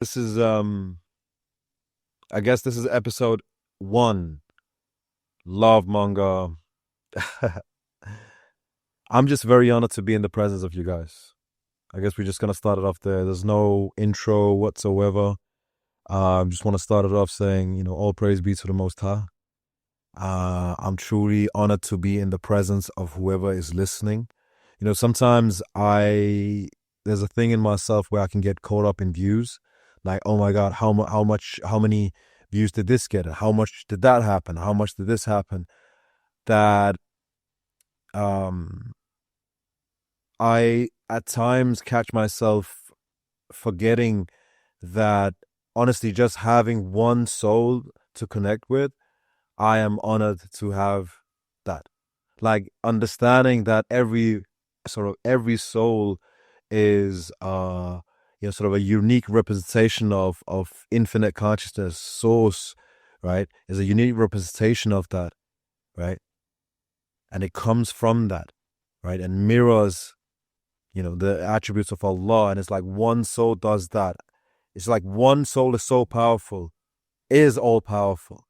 This is I guess this is episode one. Love manga. I'm just very honored to be in the presence of you guys. I guess we're just gonna start it off there. There's no intro whatsoever. Just want to start it off saying, all praise be to the Most High. I'm truly honored to be in the presence of whoever is listening. Sometimes there's a thing in myself where I can get caught up in views, like, oh my God, how many views did this get? How much did that happen? How much did this happen? That um, I at times catch myself forgetting that honestly, just having one soul to connect with, I am honored to have that. Like understanding that every soul is sort of a unique representation of infinite consciousness source, right? Is a unique representation of that, right? And it comes from that, right? And mirrors, the attributes of Allah. And it's like one soul does that. It's like one soul is so powerful, is all powerful,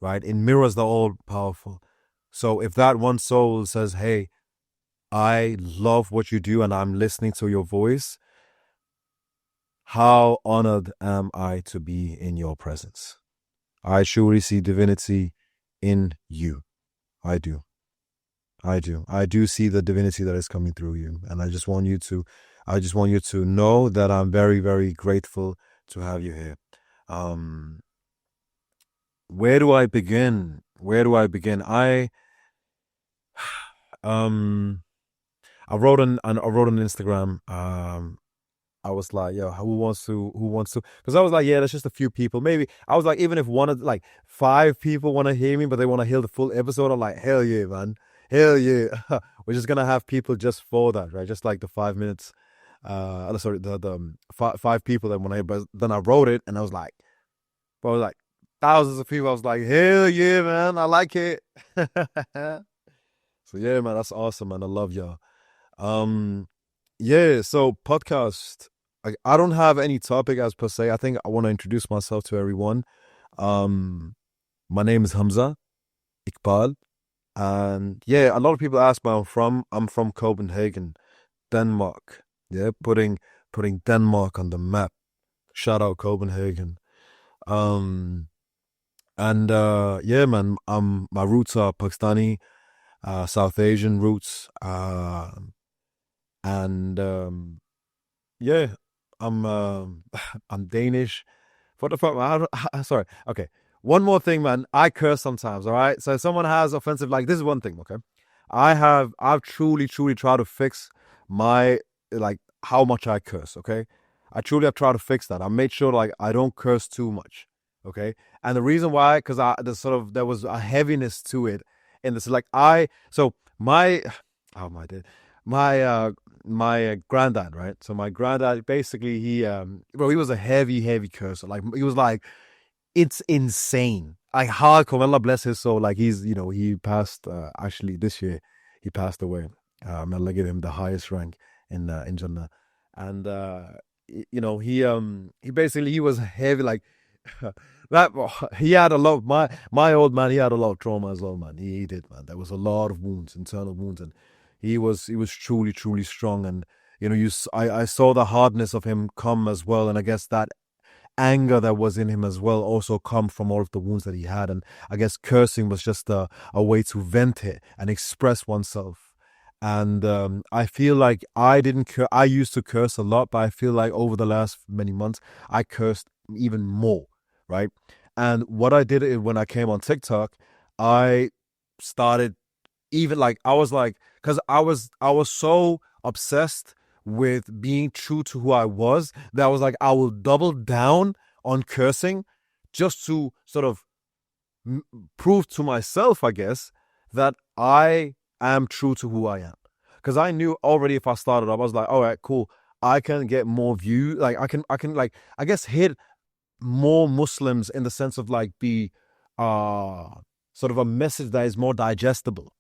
right? It mirrors the all powerful. So if that one soul says, hey, I love what you do and I'm listening to your voice, how honored am I to be in your presence? I surely see divinity in you. I do. I do. I do see the divinity that is coming through you. And I just want you to know that I'm very, very grateful to have you here. Where do I begin? Where do I begin? Um I wrote on Instagram. I was like, yo, who wants to? Because I was like, yeah, there's just a few people. Maybe I was like, even if one of like five people want to hear me, but they want to hear the full episode, I'm like, hell yeah, man, hell yeah. We're just gonna have people just for that, right? Just like the 5 minutes. Sorry, the five people that want to hear. But then I wrote it, and I was like, thousands of people. I was like, hell yeah, man, I like it. So yeah, man, that's awesome, man. I love y'all. Um, yeah, so podcast. I don't have any topic as per se. I think I want to introduce myself to everyone. Um, my name is Hamza Iqbal, and yeah, a lot of people ask where I'm from. I'm from Copenhagen, Denmark. Yeah, putting Denmark on the map. Shout out Copenhagen. Um, and yeah, man, my roots are Pakistani, South Asian roots. And yeah, I'm I'm Danish. What the fuck? Sorry. Okay. One more thing, man. I curse sometimes. All right. So if someone has offensive, like this is one thing. Okay. I've truly tried to fix my like how much I curse. Okay. I truly have tried to fix that. I made sure like I don't curse too much. Okay. And the reason why, because there was a heaviness to it, and this like my oh my dude my granddad, right? So my granddad basically he was a heavy cursor. Like he was like it's insane. Like hardcore. Allah bless his soul. Like he passed actually this year. He passed away. Allah give him the highest rank in Jannah. And he basically he was heavy like that. He had a lot. My old man, he had a lot of trauma as well, man. He did, man. There was a lot of wounds, internal wounds, and he was truly strong. And I saw the hardness of him come as well, and I guess that anger that was in him as well also come from all of the wounds that he had. And I guess cursing was just a way to vent it and express oneself. And I feel like I used to curse a lot, but I feel like over the last many months I cursed even more, right? And what I did when I came on TikTok, I started even like I was like, because I was so obsessed with being true to who I was that I was like I will double down on cursing just to sort of prove to myself, I guess, that I am true to who I am. Because I knew already if I started up, I was like, all right, cool. I can get more views. Like I can like I guess hit more Muslims in the sense of like be uh sort of a message that is more digestible.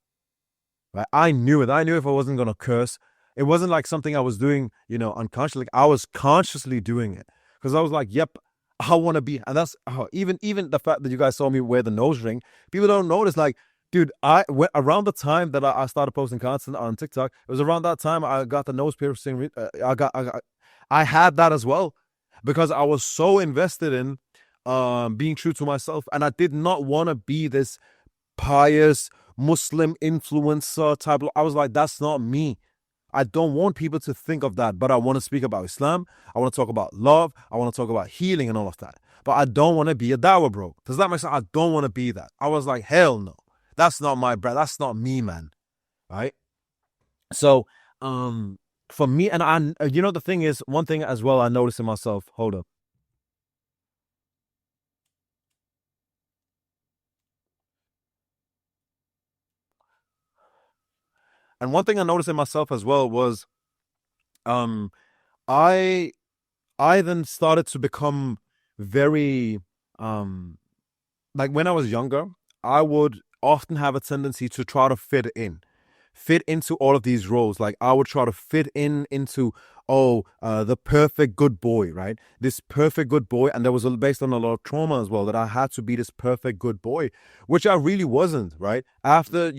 Right? I knew it. I knew if I wasn't gonna curse, it wasn't like something I was doing, unconsciously. Like I was consciously doing it because I was like, yep, I want to be, and that's even the fact that you guys saw me wear the nose ring. People don't notice, like, dude, around the time that I started posting content on TikTok, it was around that time I got the nose piercing. I had that as well, because I was so invested in being true to myself, and I did not want to be this pious Muslim influencer type. I was like, that's not me. I don't want people to think of that, but I want to speak about Islam. I want to talk about love. I want to talk about healing and all of that. But I don't want to be a dawah bro. Does that make sense? I don't want to be that. I was like, hell no. That's not my brand. That's not me, man. Right? So, for me, and the thing is, one thing as well I noticed in myself, hold up. And one thing I noticed in myself as well was, I then started to become very, like when I was younger, I would often have a tendency to try to fit into all of these roles. Like I would try to fit into, the perfect good boy, right? This perfect good boy. And there was based on a lot of trauma as well, that I had to be this perfect good boy, which I really wasn't, right? After,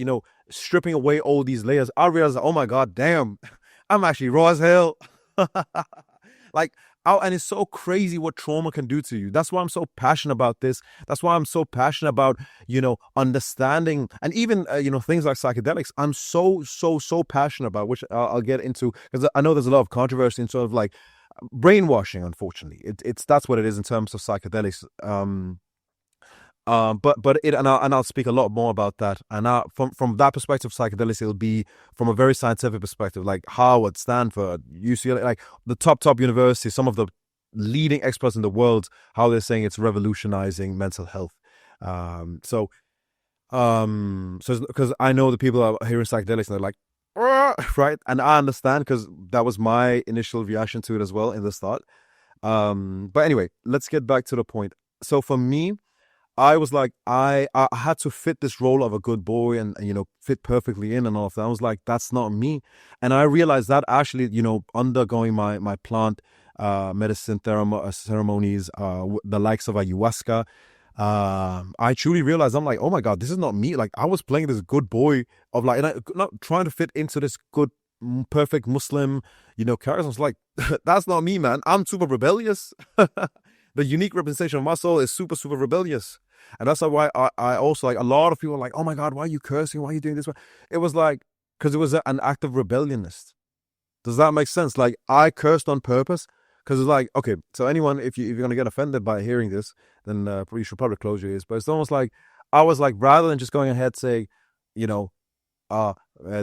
stripping away all these layers, I realized, oh my God, damn, I'm actually raw as hell. Like, and it's so crazy what trauma can do to you. That's why I'm so passionate about this. That's why I'm so passionate about, understanding, and even, things like psychedelics. I'm so passionate about, which I'll get into, because I know there's a lot of controversy in sort of like brainwashing, unfortunately. That's what it is in terms of psychedelics. But I'll speak a lot more about that. And from that perspective, psychedelics, it'll be from a very scientific perspective, like Harvard, Stanford, UCLA, like the top universities, some of the leading experts in the world, how they're saying it's revolutionizing mental health. So because I know the people are hearing psychedelics and they're like, right, and I understand, because that was my initial reaction to it as well in the start. But anyway, let's get back to the point. So for me, I was like, I had to fit this role of a good boy and fit perfectly in and all of that. I was like, that's not me. And I realized that actually, undergoing my plant medicine ceremonies, the likes of ayahuasca, I truly realized, I'm like, oh my God, this is not me. Like, I was playing this good boy of like, and not trying to fit into this good, perfect Muslim, character. I was like, that's not me, man. I'm super rebellious. The unique representation of my soul is super rebellious. And that's why I also, like, a lot of people are like, oh my God, why are you cursing? Why are you doing this? It was like, because it was an act of rebelliousness. Does that make sense? Like, I cursed on purpose, because it's like, okay, so anyone, if you're going to get offended by hearing this, then you should probably close your ears. But it's almost like, I was like, rather than just going ahead saying,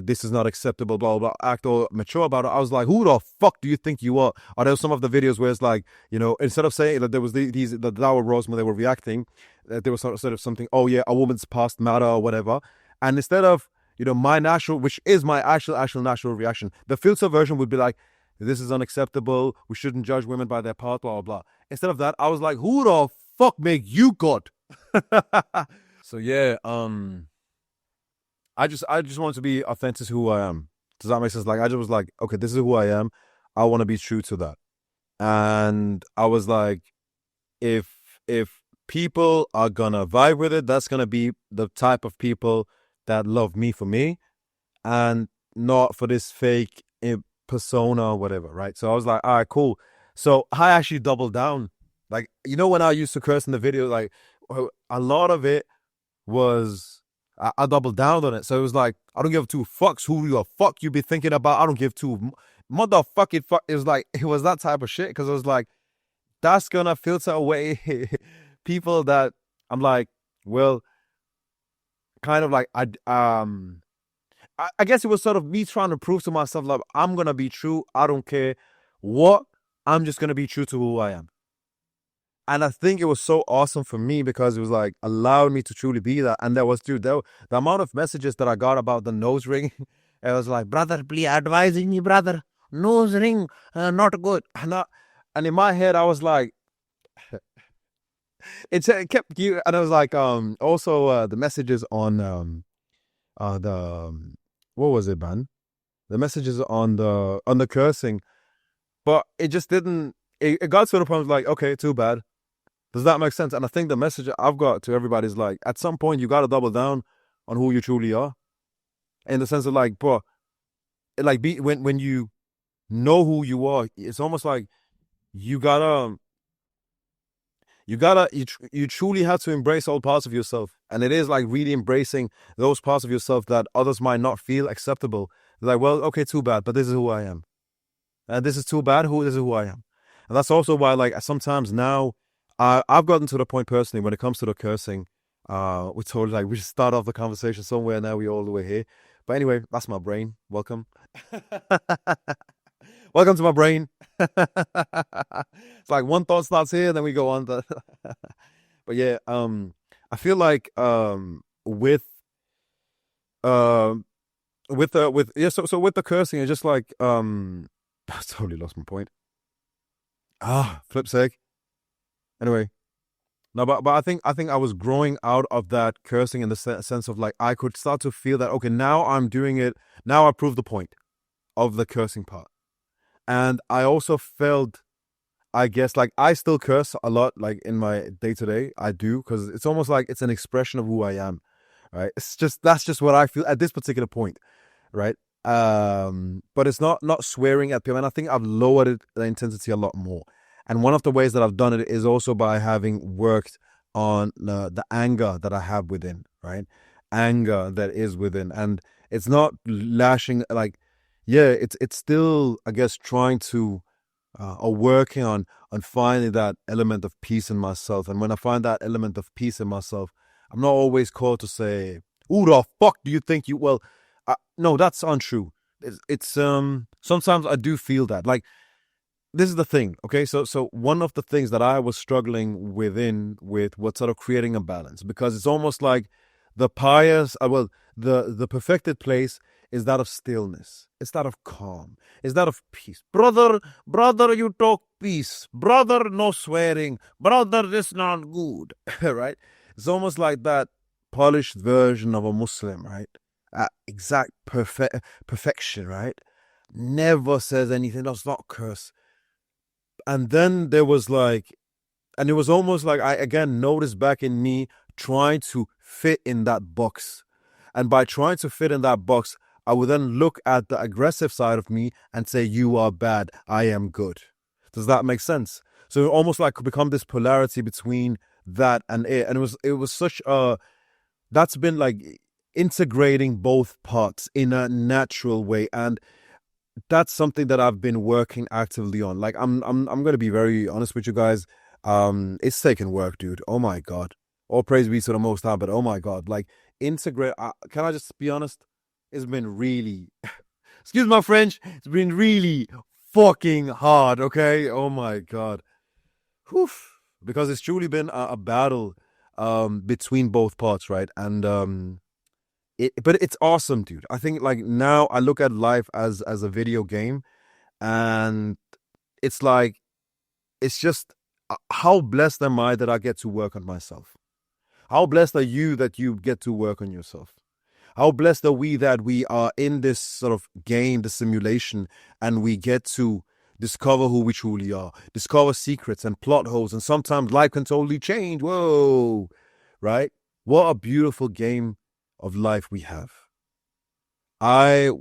this is not acceptable, blah, blah, blah, act all mature about it, I was like, who the fuck do you think you are? Or there was some of the videos where it's like, instead of saying that there was the Dawah Bros, when they were reacting, there was sort of something, oh yeah, a woman's past matter or whatever. And instead of, my natural, which is my actual natural reaction, the filter version would be like, this is unacceptable, we shouldn't judge women by their past, blah, blah, blah. Instead of that, I was like, who the fuck make you God? So yeah, I just wanted to be authentic to who I am. Does that make sense? Like, I just was like, okay, this is who I am. I want to be true to that. And I was like, if people are gonna vibe with it, that's gonna be the type of people that love me for me, and not for this fake persona or whatever, right? So I was like, all right, cool. So I actually doubled down. Like, when I used to curse in the video, like, a lot of it was, I doubled down on it. So it was like, I don't give two fucks who the fuck you be thinking about. I don't give two motherfucking fuck. It was like, it was that type of shit, because it was like, that's gonna filter away people that I'm like, well, kind of like, I guess it was sort of me trying to prove to myself, like, I'm gonna be true. I don't care what. I'm just gonna be true to who I am. And I think it was so awesome for me, because it was like, allowed me to truly be that. And there was, dude, the amount of messages that I got about the nose ring, it was like, brother, please advising me, brother, nose ring, not good. And in my head, I was like, it kept you, and I was like, also the messages on what was it, man? The messages on the cursing, but it just didn't. it got to the point like, okay, too bad. Does that make sense? And I think the message I've got to everybody is like, at some point, you got to double down on who you truly are. In the sense of like, bro, like when you know who you are, it's almost like you gotta you truly have to embrace all parts of yourself. And it is like really embracing those parts of yourself that others might not feel acceptable. Like, well, okay, too bad, but this is who I am. And this is too bad, this is who I am. And that's also why, like, sometimes now I've gotten to the point personally when it comes to the cursing. We told like we should start off the conversation somewhere. Now we all the way here. But anyway, that's my brain. Welcome. Welcome to my brain. It's like one thought starts here, then we go on. But yeah, I feel like with with the cursing, it's just like I totally lost my point. Flip's sake. Anyway, no, but I think I was growing out of that cursing in the sense of like I could start to feel that okay, now I'm doing it. Now I proved the point of the cursing part, and I also felt, I guess, like I still curse a lot, like in my day to day. I do because it's almost like it's an expression of who I am, right? That's just what I feel at this particular point, right? But it's not swearing at people, and I think I've lowered the intensity a lot more. And one of the ways that I've done it is also by having worked on the anger that I have within, right? Anger that is within. And it's not lashing, like, yeah, it's still, I guess, trying to, or working on finding that element of peace in myself. And when I find that element of peace in myself, I'm not always called to say, who the fuck do you think you, well, no, that's untrue. It's sometimes I do feel that, like, this is the thing, okay? So one of the things that I was struggling with was sort of creating a balance, because it's almost like the pious, the perfected place is that of stillness. It's that of calm. It's that of peace. Brother, you talk peace. Brother, no swearing. Brother, this not good, right? It's almost like that polished version of a Muslim, right? Exact perfection, right? Never says anything, does not curse. And then there was like, and it was almost like I again noticed back in me trying to fit in that box. And by trying to fit in that box, I would then look at the aggressive side of me and say, you are bad, I am good. Does that make sense? So it almost like become this polarity between that and it. And it was such a, that's been like integrating both parts in a natural way. And that's something that I've been working actively on. Like I'm gonna be very honest with you guys. It's taking work, dude. Oh my god. All praise be to the Most High, but oh my god, like integrate. Can I just be honest? It's been really, excuse my French. It's been really fucking hard. Okay. Oh my god. Whew. Because it's truly been a battle, between both parts, right? And but it's awesome, dude. I think like now I look at life as a video game, and it's like, it's just how blessed am I that I get to work on myself? How blessed are you that you get to work on yourself? How blessed are we that we are in this sort of game, the simulation, and we get to discover who we truly are, discover secrets and plot holes, and sometimes life can totally change. Whoa, right? What a beautiful game of life we have. I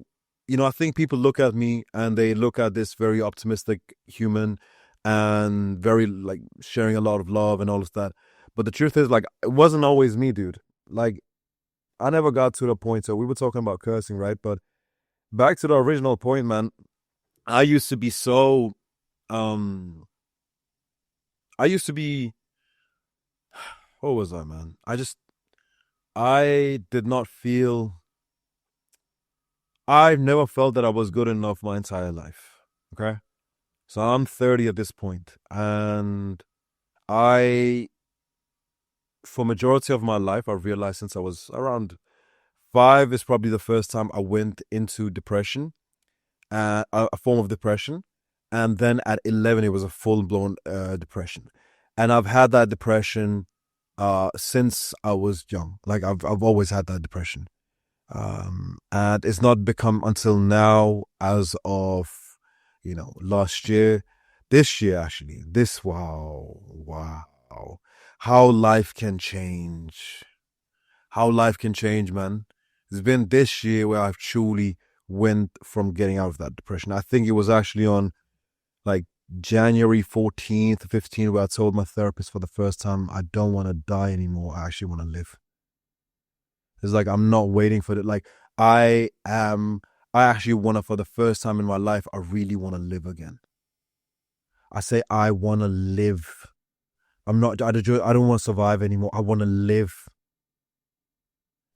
think people look at me and they look at this very optimistic human and very like sharing a lot of love and all of that. But the truth is, like, it wasn't always me, dude. Like, I never got to the point. So we were talking about cursing, right? But back to the original point, man. I used to be so, I used to be, what was I, man? I did not feel, I've never felt that I was good enough my entire life. Okay. So I'm 30 at this point, and for majority of my life, I realized since I was around 5 is probably the first time I went into depression, a form of depression. And then at 11, it was a full-blown depression. And I've had that depression since I was young. Like I've always had that depression. And it's not become until now, as of, last year, this year, actually, wow, how life can change. How life can change, man. It's been this year where I've truly went from getting out of that depression. I think it was actually on like January 14th, 15th, where I told my therapist for the first time, I don't want to die anymore. I actually want to live. It's like, I'm not waiting for it. Like, I actually want to, for the first time in my life, I really want to live again. I say, I want to live. I don't want to survive anymore. I want to live.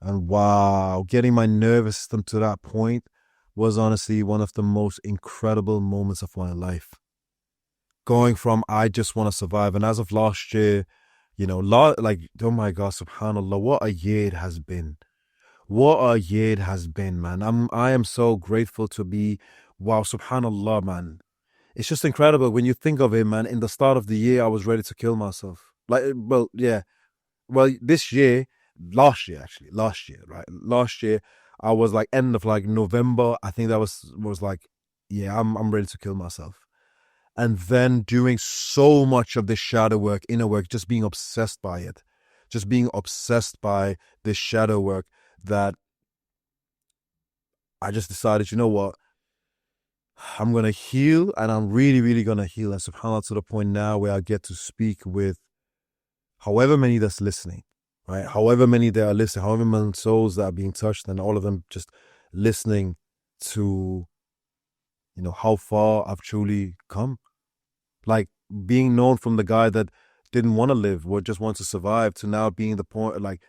And wow, getting my nervous system to that point was honestly one of the most incredible moments of my life. Going from, I just want to survive. And as of last year, you know, like, oh my God, subhanAllah, what a year it has been. What a year it has been, man. I am so grateful to be, wow, subhanAllah, man. It's just incredible when you think of it, man. In the start of the year, I was ready to kill myself. Like, well, yeah. Well, last year, right? Last year, I was like end of like November. I think that was like, yeah, I'm ready to kill myself. And then doing so much of this shadow work, inner work, just being obsessed by it, just being obsessed by this shadow work, that I just decided, you know what? I'm going to heal, and I'm really, really going to heal. And subhanAllah, to the point now where I get to speak with however many that's listening, right? However many that are listening, however many souls that are being touched, and all of them just listening to, you know, how far I've truly come. Like, being known from the guy that didn't want to live, or just wants to survive, to now being the point, like,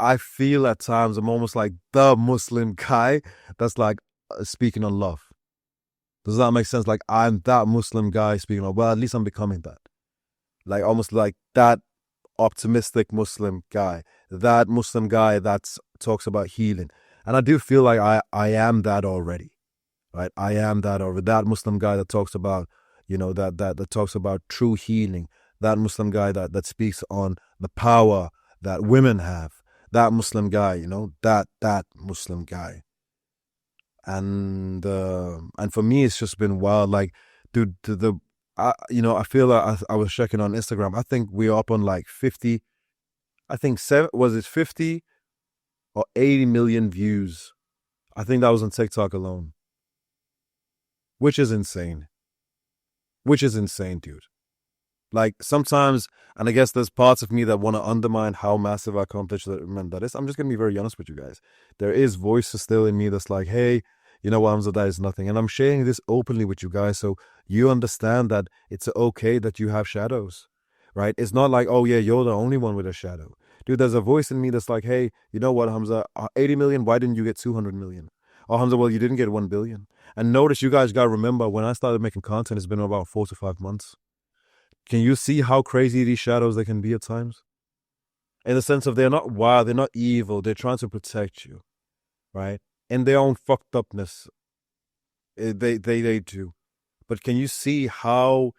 I feel at times I'm almost like the Muslim guy that's like speaking on love. Does that make sense? Like, I'm that Muslim guy speaking on, well, at least I'm becoming that. Like, almost like that optimistic Muslim guy, that Muslim guy that talks about healing. And I do feel like I am that already, right? I am that already. That Muslim guy that talks about, you know, that talks about true healing. That Muslim guy that speaks on the power that women have. That Muslim guy, you know, that Muslim guy. And for me, it's just been wild. Like, dude, you know, I feel like I was checking on Instagram. I think we're up on like 50. I think was it 50 or 80 million views? I think that was on TikTok alone, which is insane. Which is insane, dude. Like, sometimes, and I guess there's parts of me that want to undermine how massive I accomplished that is. I'm just going to be very honest with you guys. There is voices still in me that's like, hey, you know what, Hamza, that is nothing. And I'm sharing this openly with you guys so you understand that it's okay that you have shadows, right? It's not like, oh yeah, you're the only one with a shadow. Dude, there's a voice in me that's like, hey, you know what, Hamza, 80 million, why didn't you get 200 million? Oh, Hamza, well, you didn't get 1 billion. And notice, you guys got to remember, when I started making content, it's been about 4 to 5 months. Can you see how crazy these shadows they can be at times? In the sense of, they're not wild, they're not evil, they're trying to protect you, right? In their own fucked upness, they do. But can you see how,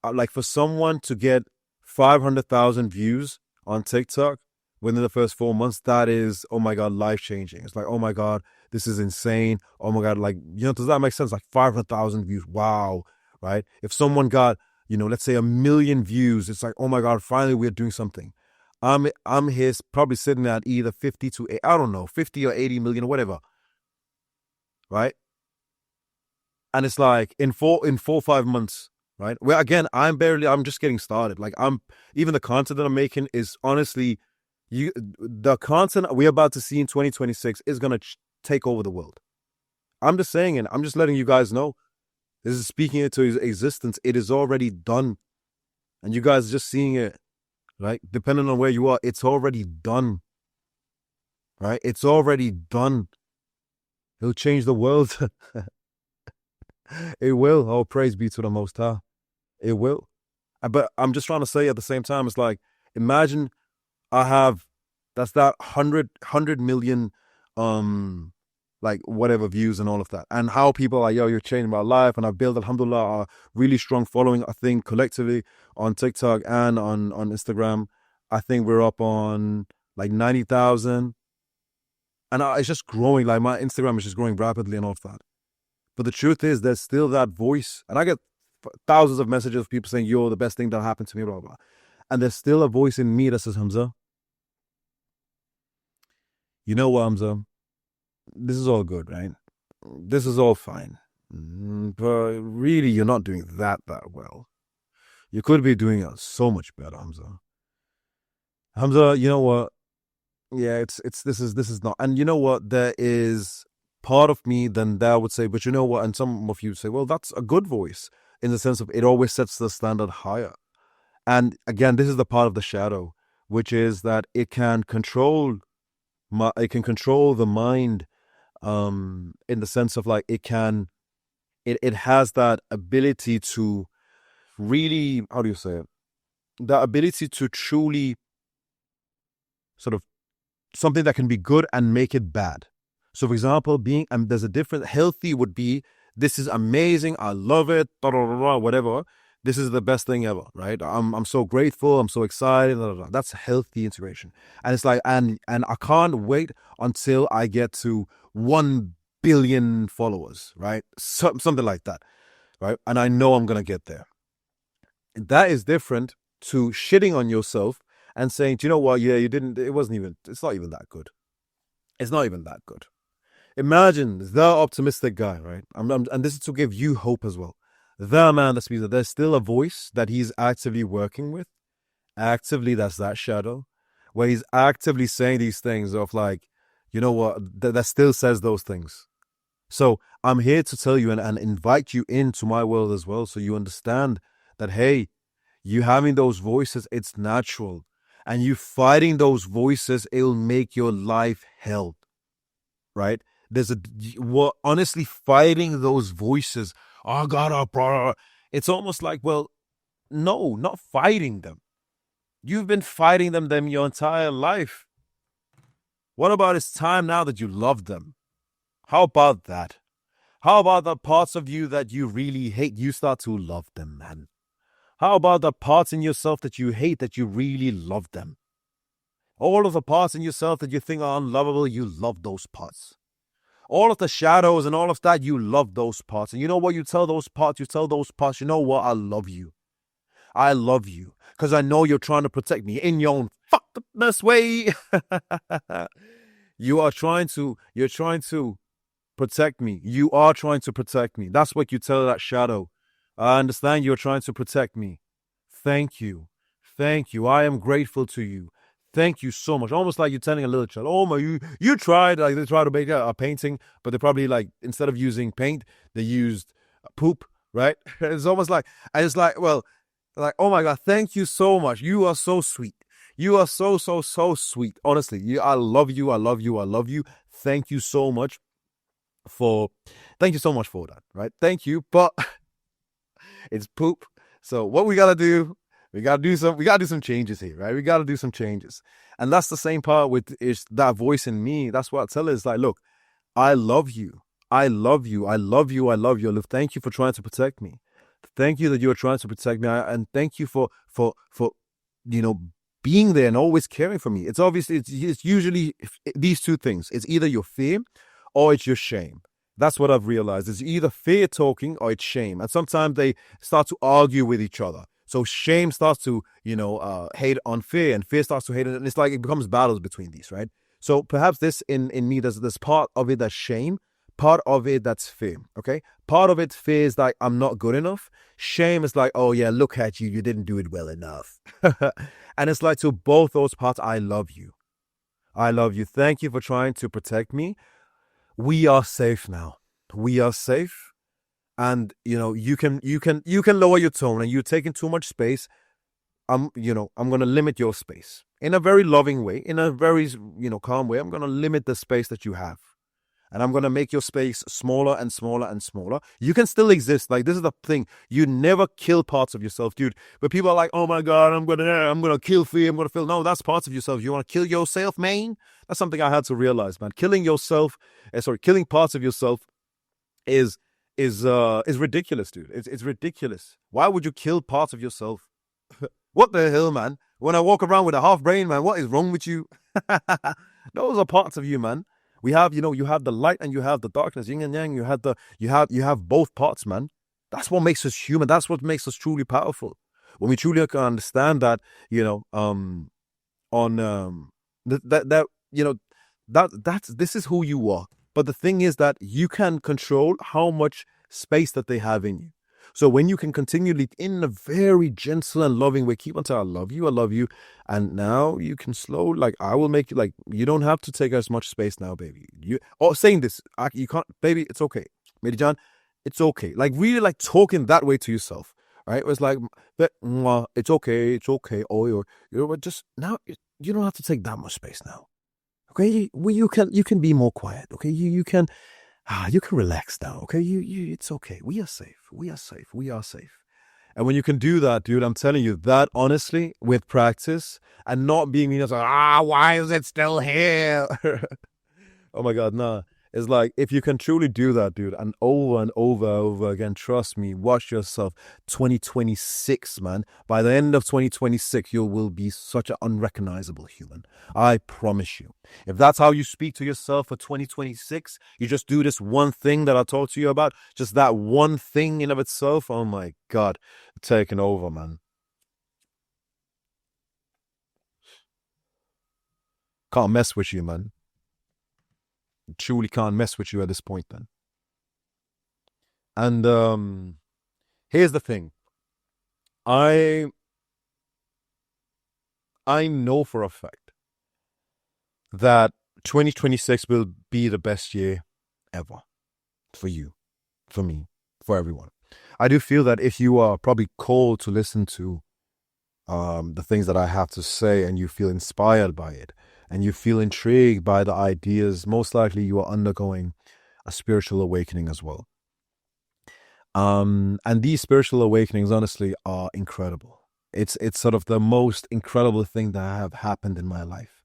like, for someone to get 500,000 views on TikTok within the first 4 months, that is, oh my God, life changing. It's like, oh my God, this is insane. Oh my God, like, you know, does that make sense? Like 500,000 views, wow, right? If someone got, you know, let's say 1 million views, it's like, oh my God, finally we're doing something. I'm here probably sitting at either 50 to 8, I don't know, 50 or 80 million or whatever, right? And it's like in 4 or 5 months, right? Well, again, I'm just getting started. Like, even the content that I'm making is honestly, the content we're about to see in 2026 is going to take over the world. I'm just saying it. I'm just letting you guys know. This is speaking into existence. It is already done. And you guys are just seeing it, right? Depending on where you are, it's already done, right? It's already done. It'll change the world. It will. All praise be to the Most High. It will. But I'm just trying to say, at the same time, it's like, imagine that's that 100 million, like, whatever views and all of that. And how people are, yo, you're changing my life. And I've built, alhamdulillah, a really strong following, I think, collectively on TikTok and on Instagram. I think we're up on like 90,000. And it's just growing. Like, my Instagram is just growing rapidly and all of that. But the truth is, there's still that voice. And I get thousands of messages of people saying, you're the best thing that happened to me, blah, blah, blah. And there's still a voice in me that says, Hamza, you know what, Hamza? This is all good, right? This is all fine. But really, you're not doing that well. You could be doing it so much better, Hamza. Hamza, you know what? Yeah, this is not. And you know what? There is part of me then that would say, but you know what? And some of you say, well, that's a good voice in the sense of it always sets the standard higher. And again, this is the part of the shadow, which is that it can control the mind, in the sense of like it has that ability to really, how do you say it? The ability to truly sort of something that can be good and make it bad. So for example, there's a different, healthy would be, this is amazing, I love it, whatever. This is the best thing ever, right? I'm so grateful, I'm so excited. That's healthy integration. And it's like, and I can't wait until I get to 1 billion followers, right? Something like that, right? And I know I'm going to get there. That is different to shitting on yourself and saying, do you know what? Yeah, it's not even that good. It's not even that good. Imagine the optimistic guy, right? And this is to give you hope as well. The man that speaks, there's still a voice that he's actively working with. Actively, that's that shadow, where he's actively saying these things of like, you know what, that still says those things. So I'm here to tell you and invite you into my world as well, so you understand that, hey, you having those voices, it's natural. And you fighting those voices, it'll make your life hell, right? Honestly, fighting those voices, oh God, it's almost like, well, no, not fighting them. You've been fighting them your entire life. What about it's time now that you love them? How about that? How about the parts of you that you really hate, you start to love them, man? How about the parts in yourself that you hate, that you really love them? All of the parts in yourself that you think are unlovable, you love those parts. All of the shadows and all of that, you love those parts. And you know what you tell those parts? You tell those parts, you know what? I love you. I love you. Because I know you're trying to protect me in your own fucked upness way. You're trying to protect me. You are trying to protect me. That's what you tell that shadow. I understand you're trying to protect me. Thank you. Thank you. I am grateful to you. Thank you so much. Almost like you're telling a little child, oh my, you tried, like they tried to make a painting, but they probably like, instead of using paint, they used poop, right? It's almost like, and it's like, well, like, oh my God, thank you so much. You are so sweet. You are so sweet. Honestly, I love you. I love you. I love you. Thank you so much for that, right? Thank you. But it's poop. So what we got to do, we got to do some changes here, right? We got to do some changes. And that's the same part with is that voice in me. That's what I tell her is like, look, I love you. I love you. I love you. I love you. Thank you for trying to protect me. Thank you that you're trying to protect me. And thank you for being there and always caring for me. It's obviously, it's usually these two things. It's either your fear or it's your shame. That's what I've realized. It's either fear talking or it's shame. And sometimes they start to argue with each other. So shame starts to, hate on fear, and fear starts to hate it. And it's like it becomes battles between these, right? So perhaps this in me, there's part of it that's shame, part of it that's fear, okay? Part of it, fear is like, I'm not good enough. Shame is like, oh yeah, look at you, you didn't do it well enough. And it's like, to both those parts, I love you. I love you. Thank you for trying to protect me. We are safe now. We are safe. And, you can lower your tone, and you're taking too much space. I'm going to limit your space in a very loving way, in a very, calm way. I'm going to limit the space that you have. And I'm going to make your space smaller and smaller and smaller. You can still exist. Like, this is the thing. You never kill parts of yourself, dude. But people are like, oh my God, I'm going to kill fear. I'm going to feel. No, that's parts of yourself. You want to kill yourself, man? That's something I had to realize, man. Killing parts of yourself is ridiculous, dude. It's ridiculous. Why would you kill parts of yourself? What the hell, man? When I walk around with a half brain, man, what is wrong with you? Those are parts of you, man. We have, you have the light and you have the darkness, yin and yang. You have both parts, man. That's what makes us human. That's what makes us truly powerful. When we truly can understand that, you know, on that you know that's this is who you are. But the thing is that you can control how much space that they have in you. So when you can continually, in a very gentle and loving way, keep on saying, I love you. And now you can slow, like, I will make you, like, you don't have to take as much space now, baby. You, or saying this, you can't, baby, it's okay. Mary it's okay. Like, really, like, talking that way to yourself, right? It was like, but, it's okay. Or, but just now, you don't have to take that much space now. Okay, you can be more quiet. Okay, you can relax now. Okay, it's okay. We are safe. We are safe. And when you can do that, dude, I'm telling you that honestly, with practice and not being, like, why is it still here? Oh my God, nah. It's like, if you can truly do that, dude, and over again, trust me, watch yourself. 2026, man. By the end of 2026, you will be such an unrecognizable human. I promise you. If that's how you speak to yourself for 2026, you just do this one thing that I talked to you about, just that one thing in of itself. Oh my God, taking over, man. Can't mess with you, man. Truly can't mess with you at this point, then. And here's the thing. I know for a fact that 2026 will be the best year ever for you, for me, for everyone. I do feel that if you are probably called to listen to the things that I have to say, and you feel inspired by it, and you feel intrigued by the ideas, most likely you are undergoing a spiritual awakening as well. And these spiritual awakenings, honestly, are incredible. It's sort of the most incredible thing that have happened in my life.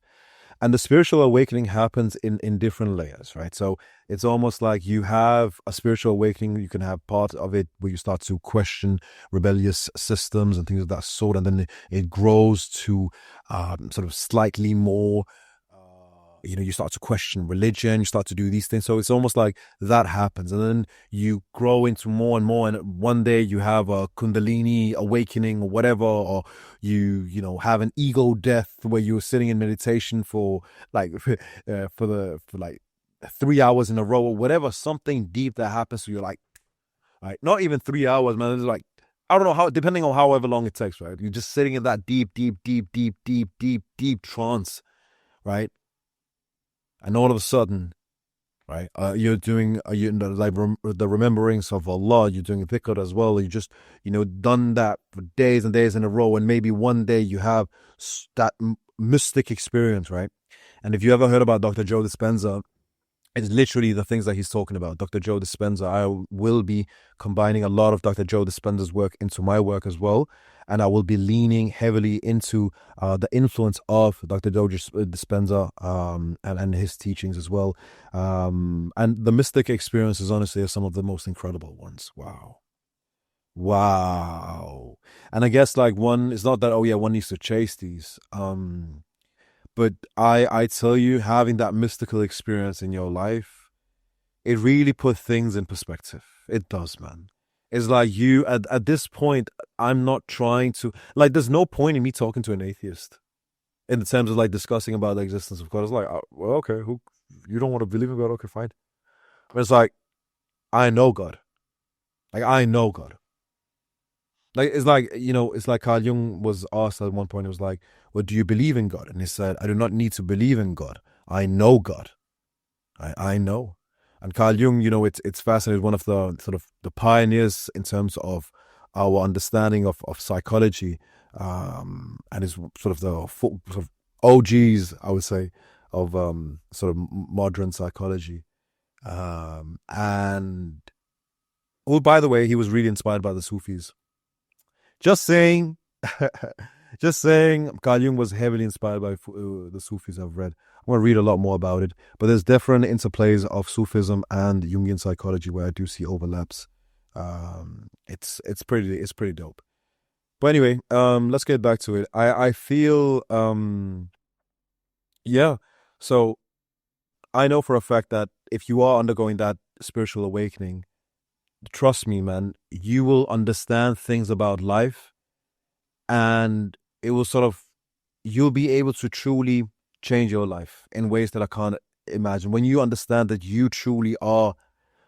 And the spiritual awakening happens in different layers, right? So it's almost like you have a spiritual awakening. You can have part of it where you start to question rebellious systems and things of that sort. And then it grows to sort of slightly more, you start to question religion, you start to do these things. So it's almost like that happens. And then you grow into more and more. And one day you have a Kundalini awakening or whatever, or you have an ego death where you're sitting in meditation for like, for like 3 hours in a row or whatever, something deep that happens. So you're like, right, not even 3 hours, man. It's like, I don't know how, depending on however long it takes, right? You're just sitting in that deep trance, right? And all of a sudden, right, you're doing the remembrance of Allah. You're doing a dhikr as well. You just done that for days and days in a row, and maybe one day you have that mystic experience, right? And if you ever heard about Dr. Joe Dispenza, it's literally the things that he's talking about. Dr. Joe Dispenza, I will be combining a lot of Dr. Joe Dispenza's work into my work as well. And I will be leaning heavily into the influence of Dr. Joe Dispenza and his teachings as well. And the mystic experiences, honestly, are some of the most incredible ones. Wow. And I guess, like, it's not that, one needs to chase these. But I tell you, having that mystical experience in your life, it really put things in perspective. It does, man. It's like you, at this point, I'm not trying to, like, there's no point in me talking to an atheist in the terms of, like, discussing about the existence of God. It's like, well, okay, you don't want to believe in God? Okay, fine. But it's like, I know God. Like, I know God. Like, it's like Carl Jung was asked at one point, it was like, well, do you believe in God? And he said, I do not need to believe in God. I know God. I know. And Carl Jung, it's fascinating, one of the sort of the pioneers in terms of our understanding of psychology, and is sort of the sort of OGs, I would say, of sort of modern psychology. And, oh, by the way, he was really inspired by the Sufis. Just saying. Just saying, Carl Jung was heavily inspired by the Sufis I've read. I'm going to read a lot more about it. But there's different interplays of Sufism and Jungian psychology where I do see overlaps. It's pretty dope. But anyway, let's get back to it. I feel, yeah. So I know for a fact that if you are undergoing that spiritual awakening, trust me, man, you will understand things about life, and it will sort of, you'll be able to truly change your life in ways that I can't imagine. When you understand that you truly are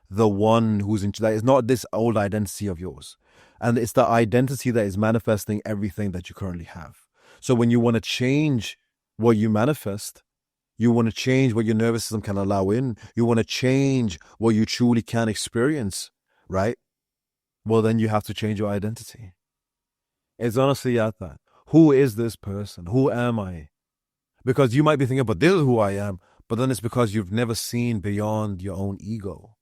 the one who's in, that is not this old identity of yours. And it's the identity that is manifesting everything that you currently have. So when you want to change what you manifest, you want to change what your nervous system can allow in, you want to change what you truly can experience, right? Well, then you have to change your identity. It's honestly at that. Who is this person? Who am I? Because you might be thinking, but this is who I am. But then it's because you've never seen beyond your own ego.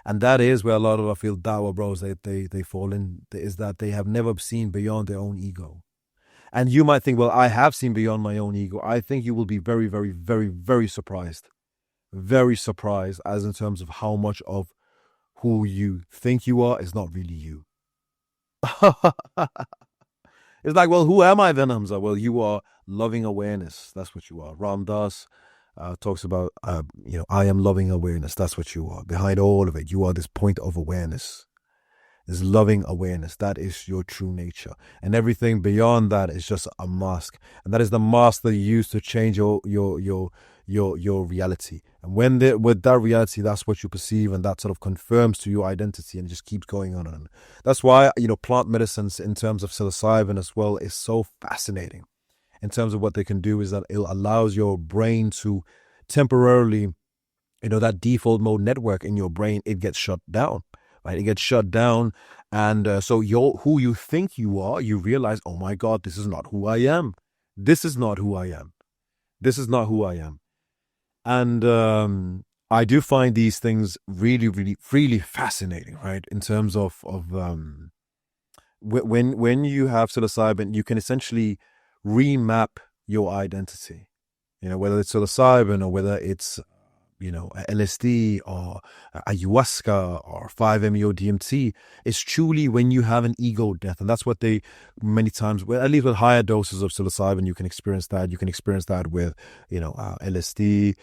And that is where a lot of, I feel, Dawa bros, they fall in, is that they have never seen beyond their own ego. And you might think, well, I have seen beyond my own ego. I think you will be very, very, very, very surprised. Very surprised, as in terms of how much of who you think you are is not really you. It's like, well, who am I then, Hamza? Well, you are loving awareness. That's what you are. Ram Dass talks about, I am loving awareness. That's what you are. Behind all of it, you are this point of awareness. This loving awareness. That is your true nature. And everything beyond that is just a mask. And that is the mask that you use to change your reality. And with that reality, that's what you perceive, and that sort of confirms to your identity, and it just keeps going on and on. That's why, plant medicines in terms of psilocybin as well is so fascinating. In terms of what they can do is that it allows your brain to temporarily, that default mode network in your brain, it gets shut down. Right, it gets shut down, and so who you think you are, you realize, oh my God, this is not who I am. This is not who I am. This is not who I am. And I do find these things really, really, really fascinating, right? In terms of when you have psilocybin, you can essentially remap your identity. Whether it's psilocybin or whether it's LSD or ayahuasca or 5-MeO-DMT, it's truly when you have an ego death. And that's what they many times, well, at least with higher doses of psilocybin, you can experience that. You can experience that with, LSD,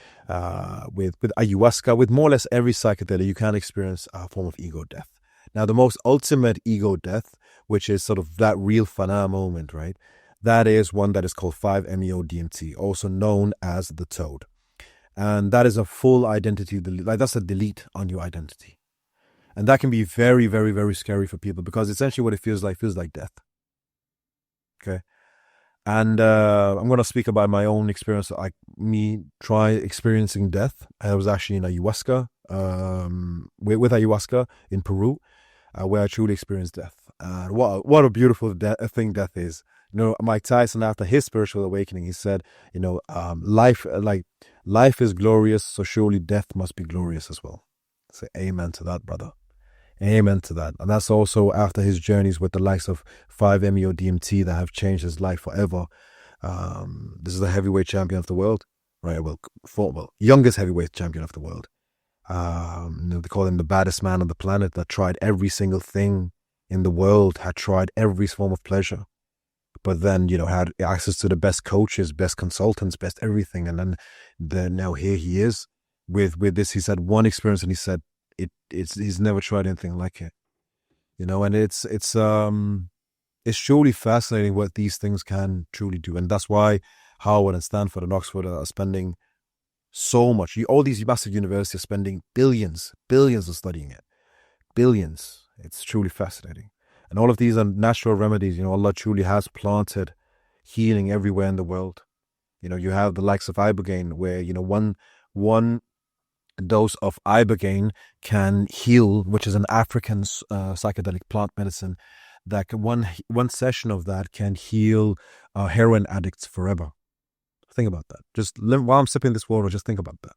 with ayahuasca, with more or less every psychedelic, you can experience a form of ego death. Now, the most ultimate ego death, which is sort of that real fana moment, right? That is one that is called 5-MeO-DMT, also known as the toad. And that is a full identity delete. Like, that's a delete on your identity. And that can be very, very, very scary for people, because essentially what it feels like death. Okay. And I'm going to speak about my own experience. Like me try experiencing death. I was actually in ayahuasca, with ayahuasca in Peru, where I truly experienced death. And what a beautiful thing death is. Mike Tyson, after his spiritual awakening, he said, life is glorious, so surely death must be glorious as well. Say amen to that, brother. Amen to that. And that's also after his journeys with the likes of 5-MeO-DMT that have changed his life forever. This is the heavyweight champion of the world, right? Youngest heavyweight champion of the world. They call him the baddest man on the planet, that tried every single thing in the world, had tried every form of pleasure. But then, had access to the best coaches, best consultants, best everything. And then now here he is with this. He's had one experience, and he said he's never tried anything like it. And it's truly fascinating what these things can truly do. And that's why Harvard and Stanford and Oxford are spending so much. All these massive universities are spending billions on studying it. Billions. It's truly fascinating. And all of these are natural remedies. Allah truly has planted healing everywhere in the world. You have the likes of ibogaine, where, one dose of ibogaine can heal, which is an African psychedelic plant medicine, that one session of that can heal heroin addicts forever. Think about that. Just while I'm sipping this water, just think about that.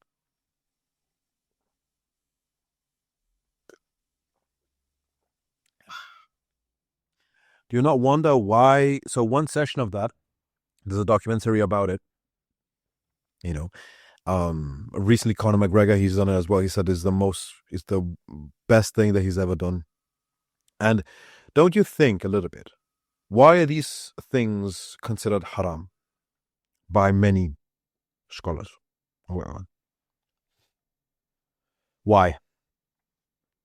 Do you not wonder why? So one session of that, there's a documentary about it. Recently Conor McGregor, he's done it as well. He said it's the best thing that he's ever done. And don't you think a little bit, why are these things considered haram by many scholars? Why?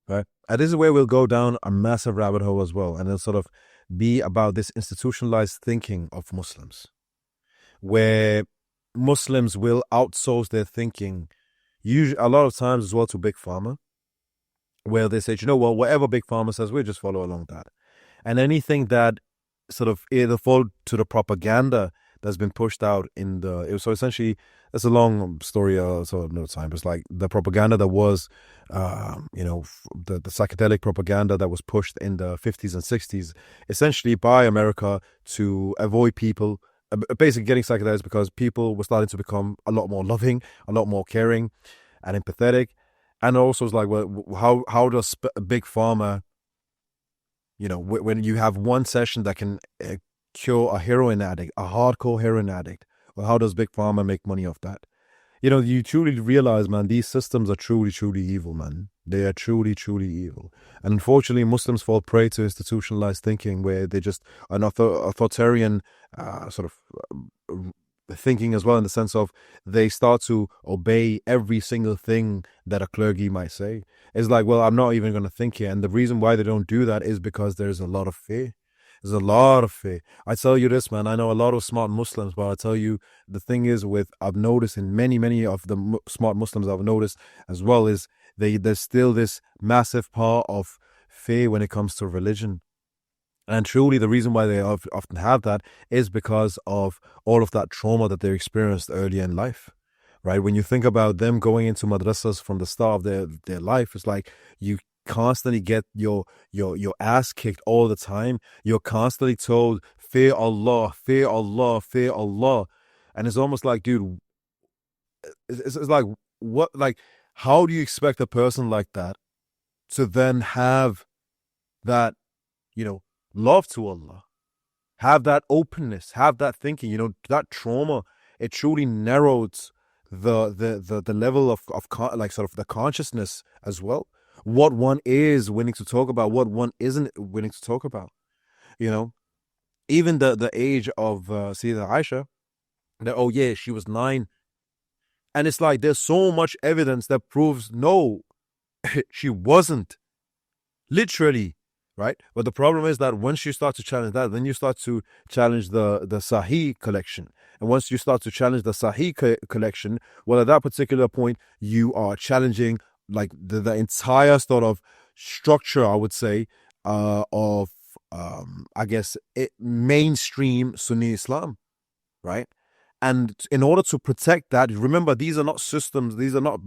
Right? And this is where we'll go down a massive rabbit hole as well, and it'll sort of be about this institutionalized thinking of Muslims, where Muslims will outsource their thinking, usually a lot of times as well, to Big Pharma, where they say, you know what, whatever Big Pharma says, we'll just follow along that. And anything that sort of either fall to the propaganda that's been pushed out in the, so essentially, it's a long story, so no time, but it's like the propaganda that was, the psychedelic propaganda that was pushed in the 50s and 60s, essentially by America to avoid people basically getting psychedelics, because people were starting to become a lot more loving, a lot more caring and empathetic. And also it's like, well, how does Big Pharma, when you have one session that can cure a heroin addict, a hardcore heroin addict, well, how does Big Pharma make money off that? You truly realize, man, these systems are truly, truly evil, man. They are truly, truly evil. And unfortunately, Muslims fall prey to institutionalized thinking, where they just an authoritarian sort of thinking as well, in the sense of they start to obey every single thing that a clergy might say. It's like, well, I'm not even going to think here. And the reason why they don't do that is because there's a lot of fear. There's a lot of fear. I tell you this, man, I know a lot of smart Muslims, but I tell you, the thing is I've noticed in many, many of the smart Muslims I've noticed as well, is there's still this massive part of fear when it comes to religion. And truly, the reason why they often have that is because of all of that trauma that they experienced early in life, right? When you think about them going into madrasas from the start of their life, it's like you constantly get your ass kicked all the time. You're constantly told, fear Allah, fear Allah, fear Allah. And it's almost like, dude, it's like, what, like, how do you expect a person like that to then have that, love to Allah, have that openness, have that thinking, that trauma? It truly narrows the level of like sort of the consciousness as well. What one is willing to talk about, what one isn't willing to talk about. Even the age of Sayyidah Aisha, that, oh yeah, she was 9. And it's like, there's so much evidence that proves, no, she wasn't. Literally, right? But the problem is that once you start to challenge that, then you start to challenge the Sahih collection. And once you start to challenge the Sahih collection, well, at that particular point, you are challenging like the entire sort of structure, I would say, of, I guess, mainstream Sunni Islam, right? And in order to protect that, remember, these are not systems. There's not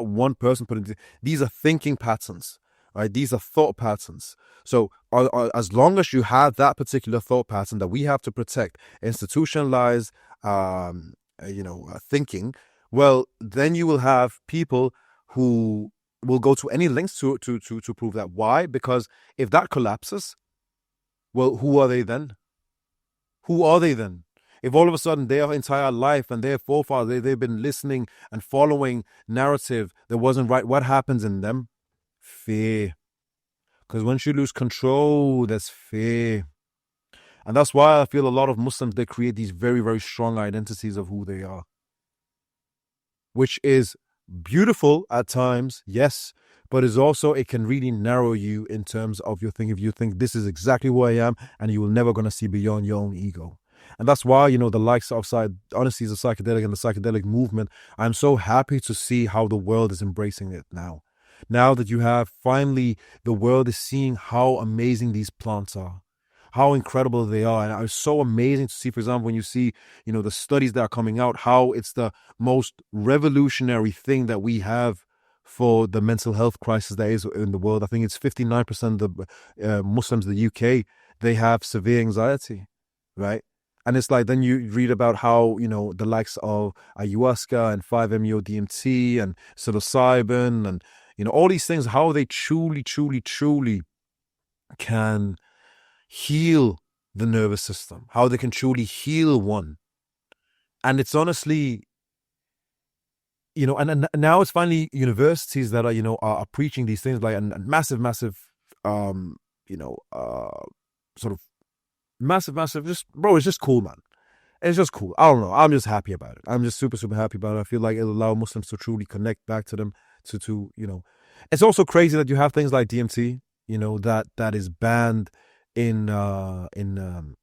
one person putting, these are thinking patterns, right? These are thought patterns. So as long as you have that particular thought pattern that we have to protect, institutionalized, thinking, well, then you will have people who will go to any lengths to prove that. Why? Because if that collapses, well, who are they then? Who are they then? If all of a sudden their entire life and their forefathers, they've been listening and following narrative that wasn't right, what happens in them? Fear. Because once you lose control, there's fear. And that's why I feel a lot of Muslims, they create these very, very strong identities of who they are, which is beautiful at times, yes, but is also, it can really narrow you in terms of your thing. If you think this is exactly who I am, and you will never going to see beyond your own ego. And that's why, the likes of honestly, the psychedelic and the psychedelic movement, I'm so happy to see how the world is embracing it now. Now that you have finally, the world is seeing how amazing these plants are, how incredible they are. And it's so amazing to see, for example, when you see, the studies that are coming out, how it's the most revolutionary thing that we have for the mental health crisis that is in the world. I think it's 59% of the Muslims in the UK, they have severe anxiety, right? And it's like, then you read about how, the likes of ayahuasca and 5-MeO-DMT and psilocybin and, all these things, how they truly, truly, truly can heal the nervous system, how they can truly heal one. And it's honestly, and now it's finally universities that are, are preaching these things, like, and massive, sort of massive, just, bro, it's just cool, man. It's just cool. I don't know. I'm just happy about it. I'm just super, super happy about it. I feel like it'll allow Muslims to truly connect back to them, to It's also crazy that you have things like DMT, that is banned in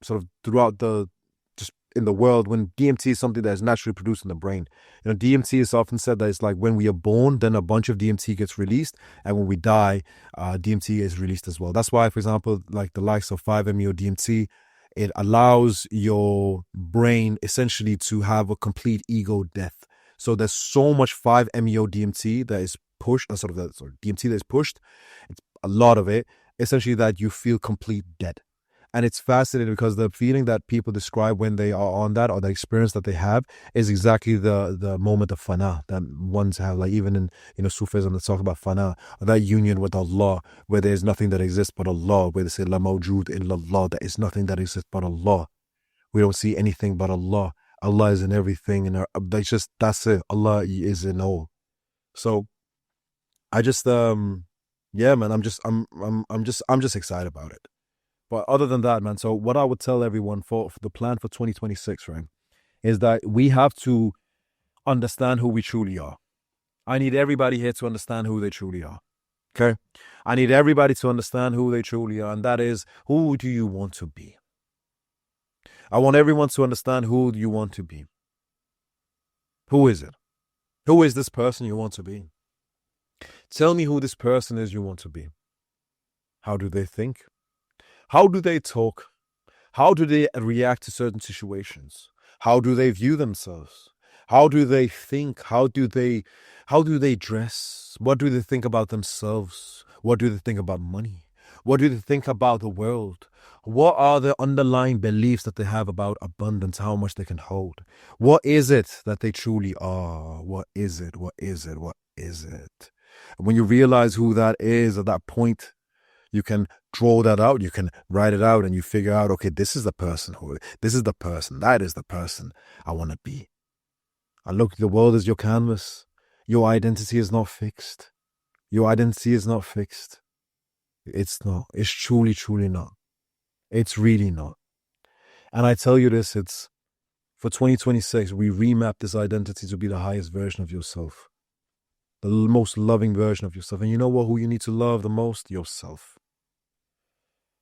sort of throughout the just in the world, when DMT is something that is naturally produced in the brain. DMT is often said that it's like when we are born, then a bunch of DMT gets released, and when we die, DMT is released as well. That's why, for example, like the likes of 5-MeO DMT, it allows your brain essentially to have a complete ego death. So there's so much 5-MeO DMT that is pushed, DMT that is pushed. It's a lot of it, essentially, that you feel complete dead. And it's fascinating because the feeling that people describe when they are on that, or the experience that they have, is exactly the moment of fana that ones have. Like even in Sufism, they talk about fana, that union with Allah, where there is nothing that exists but Allah, where they say la mawjood illallah, there is nothing that exists but Allah. We don't see anything but Allah. Allah is in everything, and that's it. Allah is in all. So I just yeah, man, I'm just excited about it. But other than that, man, so what I would tell everyone for the plan for 2026, right, is that we have to understand who we truly are. I need everybody here to understand who they truly are. Okay? I need everybody to understand who they truly are, and that is, who do you want to be? I want everyone to understand who you want to be. Who is it? Who is this person you want to be? Tell me who this person is you want to be. How do they think? How do they talk? How do they react to certain situations? How do they view themselves? How do they think? How do they dress? What do they think about themselves? What do they think about money? What do they think about the world? What are the underlying beliefs that they have about abundance, how much they can hold? What is it that they truly are? What is it? What is it? What is it? And when you realize who that is at that point, you can draw that out, you can write it out, and you figure out, okay, that is the person I want to be. And look, the world is your canvas. Your identity is not fixed. It's not. It's truly, truly not. It's really not. And I tell you this, it's for 2026, we remap this identity to be the highest version of yourself. The most loving version of yourself. And you know what? Who you need to love the most? Yourself.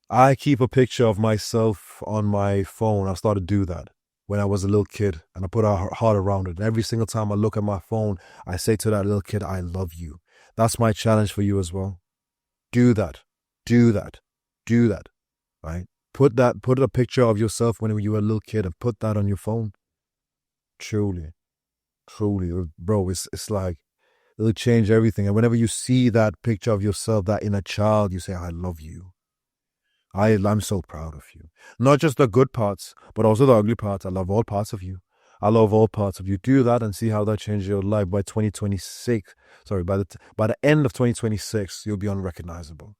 I keep a picture of myself on my phone. I started to do that when I was a little kid, and I put a heart around it. And every single time I look at my phone, I say to that little kid, I love you. That's my challenge for you as well. Do that. Right? Put a picture of yourself when you were a little kid and put that on your phone. Truly, bro, it's like, it'll change everything. And whenever you see that picture of yourself, that inner child, you say, I love you. I'm so proud of you. Not just the good parts, but also the ugly parts. I love all parts of you. Do that and see how that changes your life. By 2026, by the end of 2026, you'll be unrecognizable.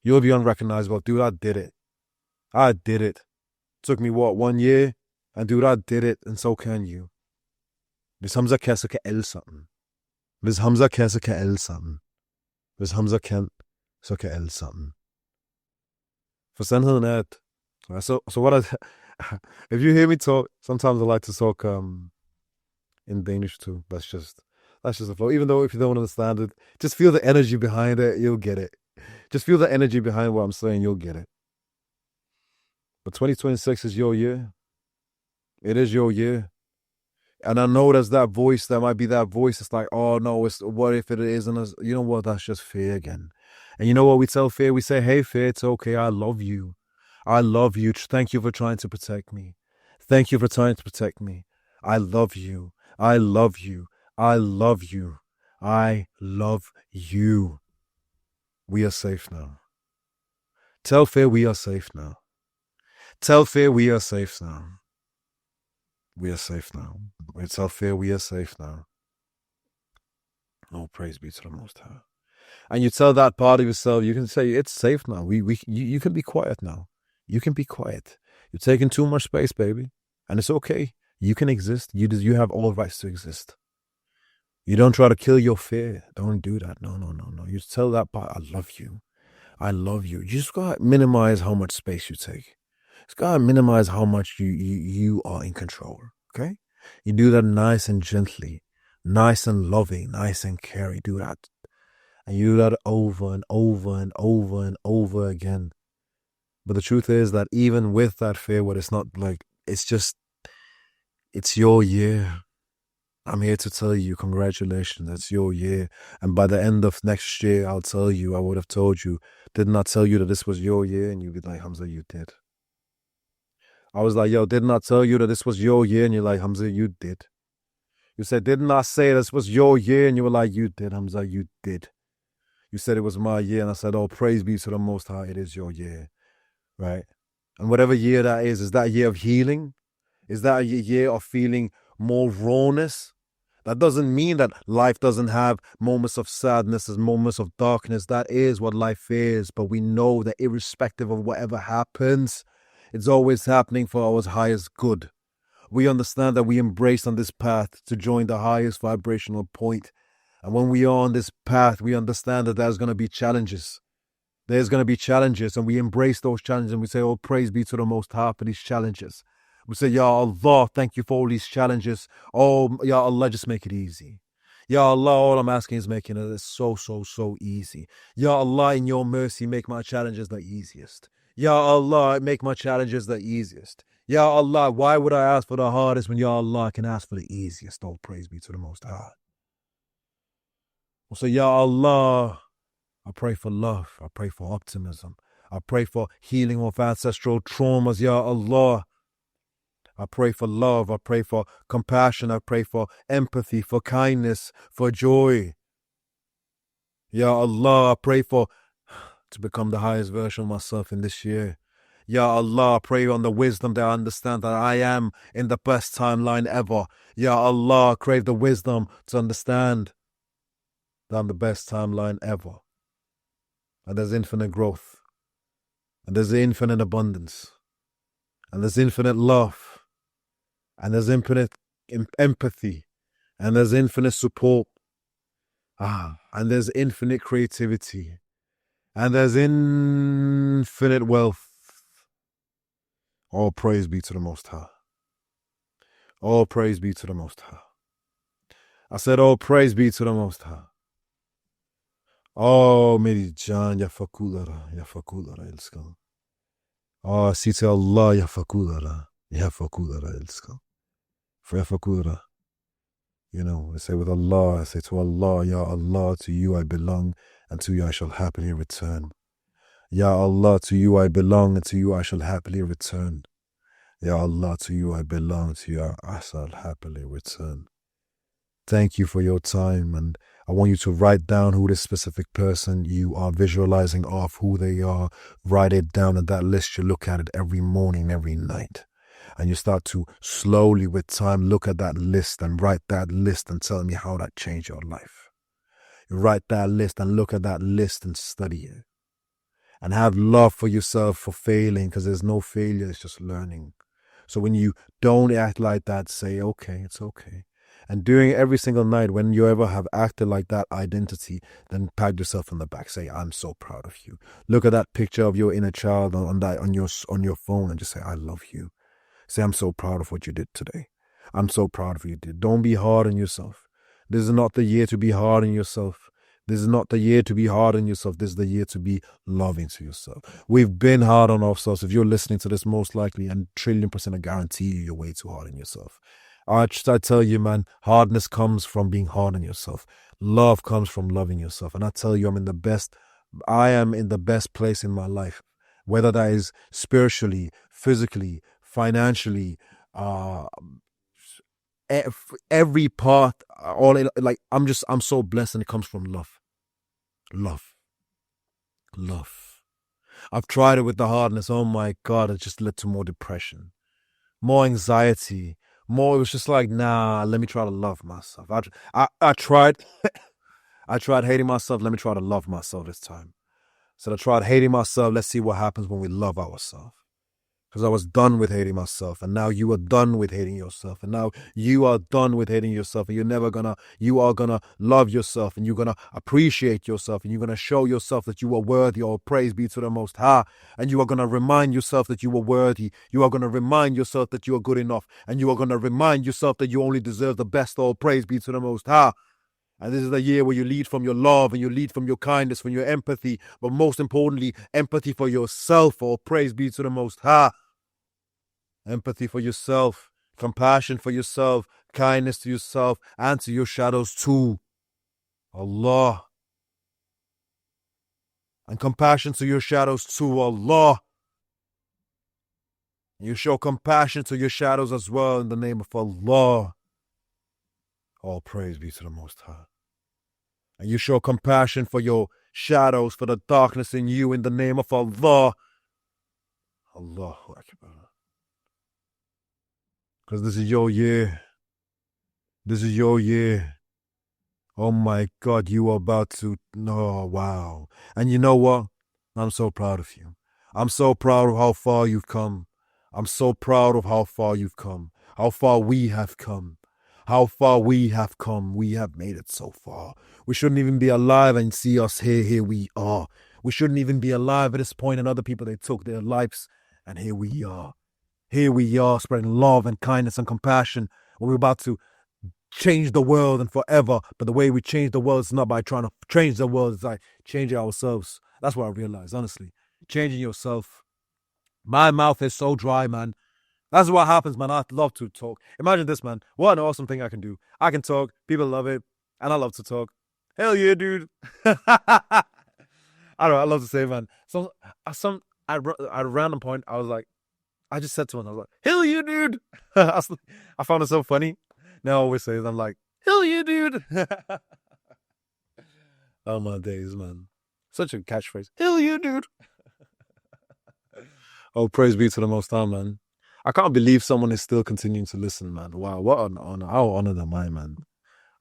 Dude, I did it. Took me, 1 year? And dude, I did it, and so can you. Hvis Hamza kan, så kan alle sammen. Hvis Hamza kan, så kan alle sammen. Hvis Hamza kan, så kan alle sammen. For sandheden er, so what if you hear me talk, sometimes I like to talk in Danish too. That's just the flow. Even though if you don't understand it, just feel the energy behind it, you'll get it. Just feel the energy behind what I'm saying, you'll get it. But 2026 is your year. It is your year. And I know there's that voice, that might be that voice. It's like, oh no, what if it isn't? You know what? That's just fear again. And you know what we tell fear? We say, hey, fear, it's okay. I love you. Thank you for trying to protect me. I love you. We are safe now. Tell fear we are safe now. We are safe now. We tell fear we are safe now. Oh, praise be to the Most High. And you tell that part of yourself, you can say, it's safe now. You can be quiet now. You can be quiet. You're taking too much space, baby. And it's okay. You can exist. You have all rights to exist. You don't try to kill your fear. Don't do that. No. You tell that part, I love you. You just gotta minimize how much space you take. Just gotta minimize how much you are in control. Okay? You do that nice and gently, nice and loving, nice and caring. Do that. And you do that over and over and over and over again. But the truth is that even with that fear, what it's not like, it's your year. I'm here to tell you, congratulations, it's your year. And by the end of next year, I'll tell you, I would have told you, didn't I tell you that this was your year? And you'd be like, Hamza, you did. I was like, yo, didn't I tell you that this was your year? And you're like, Hamza, you did. You said, didn't I say this was your year? And you were like, you did, Hamza, you did. You said it was my year. And I said, oh, praise be to the Most High, it is your year, right? And whatever year that is that a year of healing? Is that a year of feeling more rawness? That doesn't mean that life doesn't have moments of sadness and moments of darkness. That is what life is. But we know that irrespective of whatever happens, it's always happening for our highest good. We understand that we embrace on this path to join the highest vibrational point. And when we are on this path, we understand that there's going to be challenges. There's going to be challenges, and we embrace those challenges, and we say, oh, praise be to the Most High for these challenges. We say, Ya Allah, thank you for all these challenges. Oh, Ya Allah, just make it easy. Ya Allah, all I'm asking is making it so easy. Ya Allah, in your mercy, make my challenges the easiest. Ya Allah, make my challenges the easiest. Ya Allah, why would I ask for the hardest when Ya Allah can ask for the easiest? Oh, praise be to the Most High. We'll say, Ya Allah, I pray for love. I pray for optimism. I pray for healing of ancestral traumas, Ya Allah. I pray for love. I pray for compassion. I pray for empathy, for kindness, for joy. Ya Allah, I pray to become the highest version of myself in this year. Ya Allah, I pray on the wisdom that I understand that I am in the best timeline ever. Ya Allah, I crave the wisdom to understand that I'm the best timeline ever. And there's infinite growth. And there's infinite abundance. And there's infinite love. And there's infinite empathy. And there's infinite support. And there's infinite creativity. And there's infinite wealth. All praise be to the Most High. All praise be to the Most High. I said, all praise be to the Most High. Oh, Meri Jan, ya fakulara, ilskal. Oh, Sita Allah, ya fakulara ilskal. For Fakura, I say with Allah, I say to Allah, Ya Allah, to you I belong, and to you I shall happily return. Ya Allah, to you I belong, and to you I shall happily return. Ya Allah, to you I belong, to you I shall happily return. Thank you for your time, and I want you to write down who this specific person you are visualizing of, who they are. Write it down in that list. You look at it every morning, every night. And you start to slowly with time look at that list and write that list and tell me how that changed your life. You write that list and look at that list and study it. And have love for yourself for failing, because there's no failure, it's just learning. So when you don't act like that, say, okay, it's okay. And during every single night, when you ever have acted like that identity, then pat yourself on the back. Say, I'm so proud of you. Look at that picture of your inner child on your phone and just say, I love you. Say, I'm so proud of what you did today. I'm so proud of what you did. Don't be hard on yourself. This is not the year to be hard on yourself. This is not the year to be hard on yourself. This is the year to be loving to yourself. We've been hard on ourselves. If you're listening to this, most likely, and 1,000,000,000% I guarantee you're way too hard on yourself. I tell you, man, hardness comes from being hard on yourself. Love comes from loving yourself. And I tell you, I am in the best place in my life. Whether that is spiritually, physically, financially, every part, I'm so blessed, and it comes from love. Love. I've tried it with the hardness. Oh my God, it just led to more depression, more anxiety, more. It was just like, nah, let me try to love myself. I tried, I tried hating myself. Let me try to love myself this time. So I tried hating myself. Let's see what happens when we love ourselves. Because I was done with hating myself, and now you are done with hating yourself, and now you are done with hating yourself, and you are gonna love yourself, and you're gonna appreciate yourself, and you're gonna show yourself that you are worthy. All praise be to the Most High. And you are gonna remind yourself that you are worthy. You are gonna remind yourself that you are good enough, and you are gonna remind yourself that you only deserve the best. All praise be to the Most High. And this is the year where you lead from your love and you lead from your kindness, from your empathy, but most importantly, empathy for yourself. All praise be to the Most High. Empathy for yourself, compassion for yourself, kindness to yourself and to your shadows too. Allah. And compassion to your shadows too, Allah. You show compassion to your shadows as well in the name of Allah. All praise be to the Most High. And you show compassion for your shadows, for the darkness in you in the name of Allah. Allahu Akbar. Because this is your year. This is your year. Oh my God, you are about to, oh wow. And you know what? I'm so proud of you. I'm so proud of how far you've come. I'm so proud of how far you've come. How far we have come. How far we have come. We have made it so far. We shouldn't even be alive and see us here. Here we are. We shouldn't even be alive at this point, and other people, they took their lives. And here we are. Here we are, spreading love and kindness and compassion. We're about to change the world and forever. But the way we change the world is not by trying to change the world. It's like changing ourselves. That's what I realized, honestly. Changing yourself. My mouth is so dry, man. That's what happens, man. I love to talk. Imagine this, man. What an awesome thing I can do. I can talk. People love it. And I love to talk. Hell yeah, dude. I don't know. I love to say, man. At a random point, I was like, I just said to him, I was like, hell yeah, dude. I found it so funny. Now I always say it. I'm like, hell yeah, dude. Oh, my days, man. Such a catchphrase. Hell yeah, dude. Oh, praise be to the Most High, man. I can't believe someone is still continuing to listen, man. Wow, what an honor. How honored am I, man?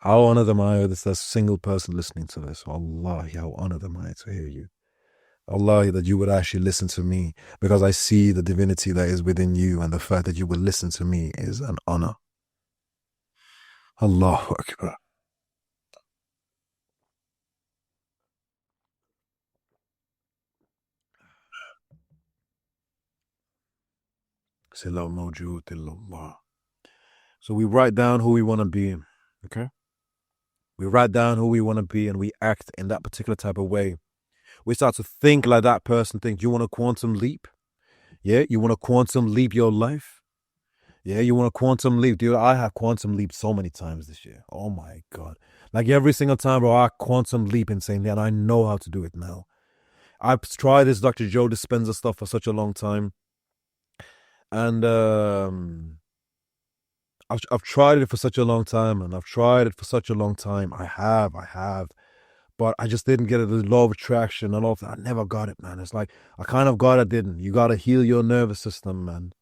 How honored am I that there's a single person listening to this? Allah, how honored am I to hear you? Allah, that you would actually listen to me, because I see the divinity that is within you, and the fact that you would listen to me is an honor. Allahu Akbar. So we write down who we want to be, okay? We write down who we want to be and we act in that particular type of way. We start to think like that person thinks. You want a quantum leap? Yeah, you want to quantum leap your life? Yeah, you want a quantum leap? Dude, I have quantum leaped so many times this year. Oh my God. Like every single time, bro, I quantum leap insanely, and I know how to do it now. I've tried this Dr. Joe Dispenza stuff for such a long time. And I've tried it for such a long time, and I've tried it for such a long time. I have. But I just didn't get it. The law of attraction and all of that. I never got it, man. It's like, I kind of got it, didn't. You got to heal your nervous system, man.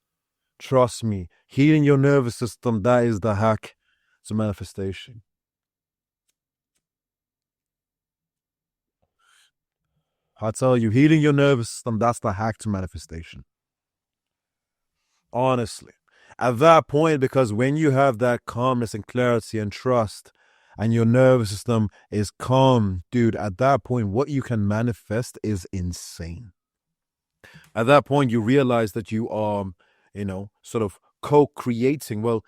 Trust me. Healing your nervous system, that is the hack to manifestation. I tell you, healing your nervous system, that's the hack to manifestation. Honestly. At that point, because when you have that calmness and clarity and trust, and your nervous system is calm, dude, at that point, what you can manifest is insane. At that point, you realize that you are, sort of co-creating. Well,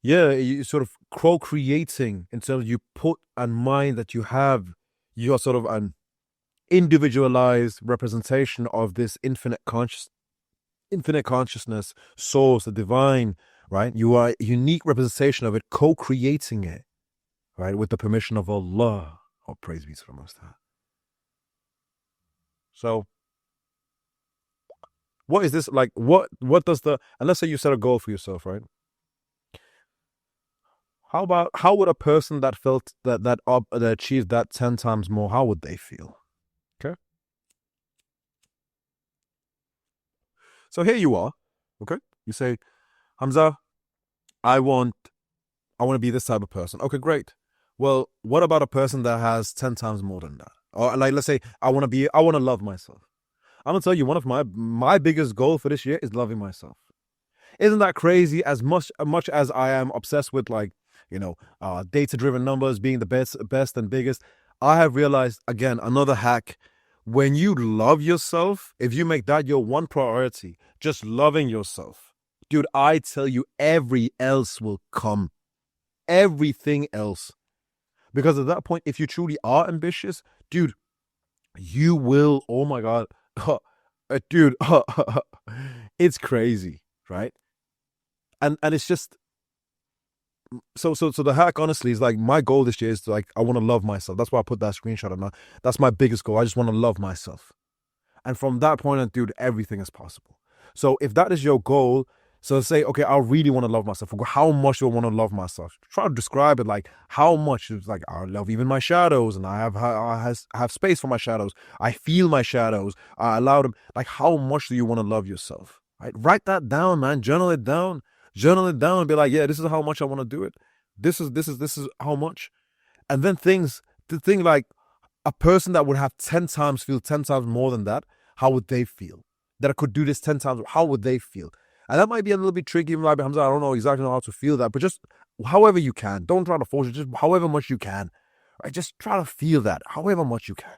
yeah, you sort of co-creating in terms of you put in mind that you have your sort of an individualized representation of this infinite consciousness, source, the divine, right? You are a unique representation of it, co-creating it. Right, with the permission of Allah. Oh, praise be to the Most High. So, what is this like? What does and let's say you set a goal for yourself, right? How would a person that felt that achieved that 10 times more, how would they feel? Okay. So here you are. Okay. You say, Hamza, I want to be this type of person. Okay, great. Well, what about a person that has 10 times more than that? Or like, let's say I want to love myself. I'm going to tell you, one of my biggest goal for this year is loving myself. Isn't that crazy? As much as I am obsessed with data-driven numbers, being the best and biggest, I have realized, again, another hack. When you love yourself, if you make that your one priority, just loving yourself, dude, I tell you, everything else will come. Everything else. Because at that point, if you truly are ambitious, dude, you will, oh my God, dude, it's crazy, right? And it's just, so the hack honestly is like, my goal this year is to, like, I want to love myself. That's why I put that screenshot on. That's my biggest goal. I just want to love myself. And from that point on, dude, everything is possible. So if that is your goal, so say, okay, I really want to love myself. How much do I want to love myself? Try to describe it like how much. It's like, I love even my shadows, and I have space for my shadows. I feel my shadows. I allow them. Like, how much do you want to love yourself? Right? Write that down, man. Journal it down. Journal it down and be like, yeah, this is how much I want to do it. This is how much. And then the thing like, a person that would have 10 times feel 10 times more than that, how would they feel? That I could do this 10 times, how would they feel? And that might be a little bit tricky. Hamza, I don't know exactly how to feel that, but just however you can. Don't try to force it, just however much you can. Right? Just try to feel that, however much you can.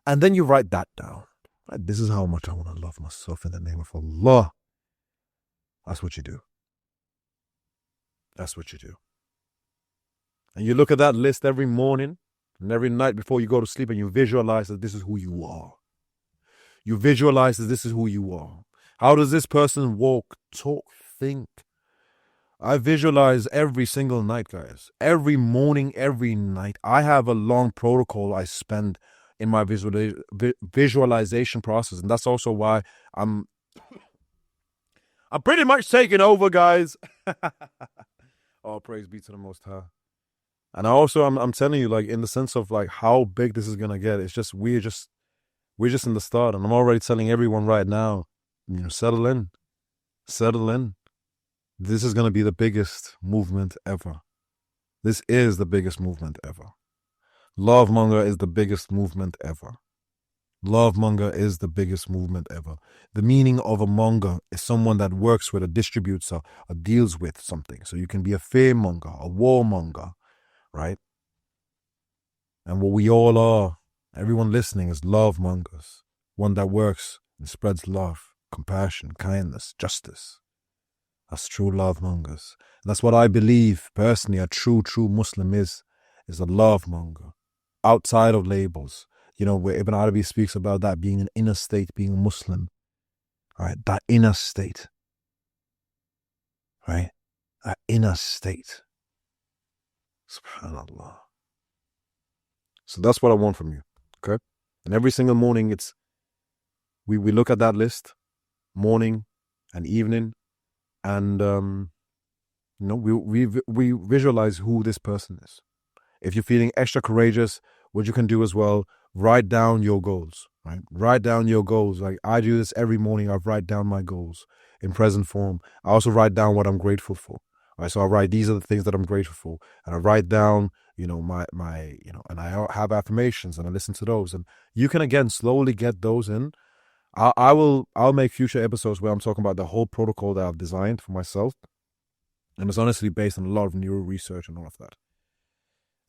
And then you write that down. Right? This is how much I want to love myself in the name of Allah. That's what you do. That's what you do. And you look at that list every morning and every night before you go to sleep, and you visualize that this is who you are. You visualize that this is who you are. How does this person walk, talk, think? I visualize every single night, guys. Every morning, every night. I have a long protocol I spend in my visualization process. And that's also why I'm pretty much taking over, guys. All praise be to the Most High. And also, I'm telling you, like, in the sense of like how big this is gonna get. It's just we're just in the start, and I'm already telling everyone right now, settle in. This is gonna be the biggest movement ever. This is the biggest movement ever. Love Monger is the biggest movement ever. Love Monger is the biggest movement ever. The meaning of a monger is someone that works with or distributes or deals with something. So you can be a fear monger, a war monger, right? And what we all are, everyone listening, is love mongers. One that works and spreads love, compassion, kindness, justice. That's true love mongers. And that's what I believe personally a true Muslim is a love monger. Outside of labels. Where Ibn Arabi speaks about that being an inner state, being a Muslim. Right? That inner state. Right? That inner state. SubhanAllah. So that's what I want from you. Okay? And every single morning we look at that list, morning and evening, and we visualize who this person is. If you're feeling extra courageous, what you can do as well, write down your goals, right? Write down your goals. Like, I do this every morning. I write down my goals in present form. I also write down what I'm grateful for. Right? So I write, these are the things that I'm grateful for. And I write down, my and I have affirmations, and I listen to those. And you can, again, slowly get those in. I'll make future episodes where I'm talking about the whole protocol that I've designed for myself. And it's honestly based on a lot of neuro research and all of that.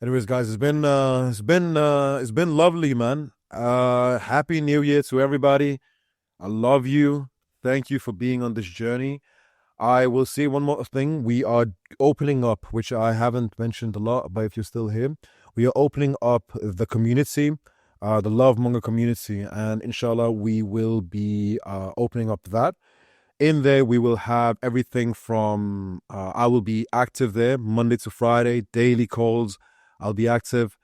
Anyways, guys, it's been lovely, man. Happy New Year to everybody. I love you. Thank you for being on this journey. I will say one more thing. We are opening up, which I haven't mentioned a lot, but if you're still here, we are opening up the community, the Love Monger community, and inshallah, we will be opening up that. In there, we will have everything from, I will be active there Monday to Friday, daily calls. I'll be active.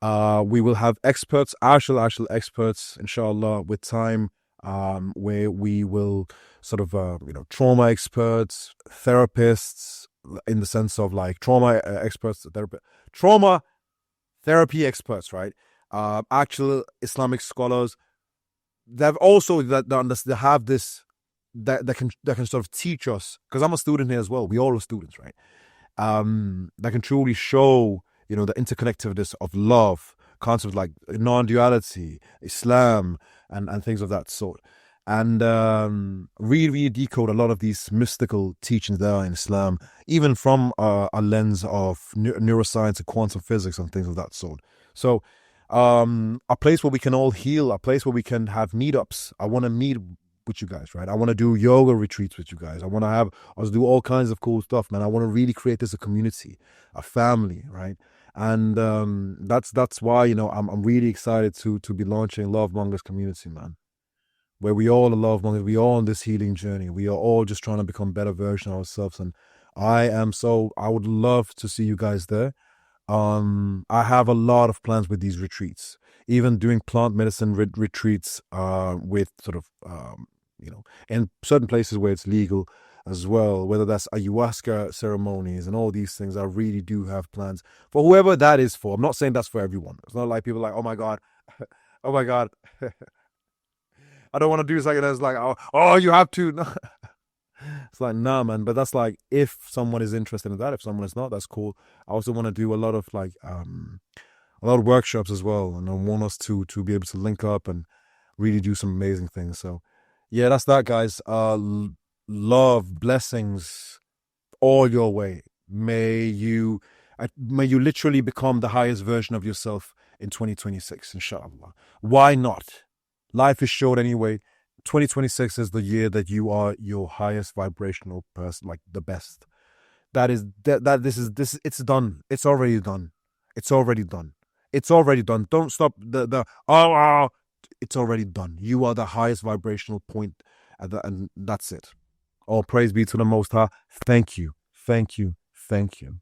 We will have experts, actual experts, inshallah, with time, where we will sort of, trauma experts, therapists, in the sense of like trauma experts, trauma therapy experts, right? Actual Islamic scholars. They've also they have this that can sort of teach us, because I'm a student here as well. We all are students, right? That can truly show, the interconnectedness of love, concepts like non-duality, Islam, and things of that sort. And really decode a lot of these mystical teachings there in Islam, even from a lens of neuroscience and quantum physics and things of that sort. So a place where we can all heal, a place where we can have meetups. I want to meet with you guys, right? I want to do yoga retreats with you guys. I want to do all kinds of cool stuff, man. I want to really create this a community, a family, right? And that's why, I'm really excited to be launching Love Mongers Community, man. Where we all are love mongers, we all on this healing journey. We are all just trying to become better version of ourselves. And I would love to see you guys there. I have a lot of plans with these retreats, even doing plant medicine retreats with sort of in certain places where it's legal as well, whether that's ayahuasca ceremonies and all these things. I really do have plans for whoever that is for. I'm not saying that's for everyone. It's not like people are like, oh my god, oh my god, I don't want to do something that's like, oh, you have to. No. It's like, nah, man. But that's like, if someone is interested in that, if someone is not, that's cool. I also want to do a lot of a lot of workshops as well, and I want us to be able to link up and really do some amazing things. So, yeah, that's that, guys. Love, blessings, all your way. May you literally become the highest version of yourself in 2026, inshallah. Why not? Life is short anyway. 2026 is the year that you are your highest vibrational person, like the best. It's done. It's already done. It's already done. It's already done. Don't stop it's already done. You are the highest vibrational point and that's it. All praise be to the Most High. Thank you. Thank you. Thank you.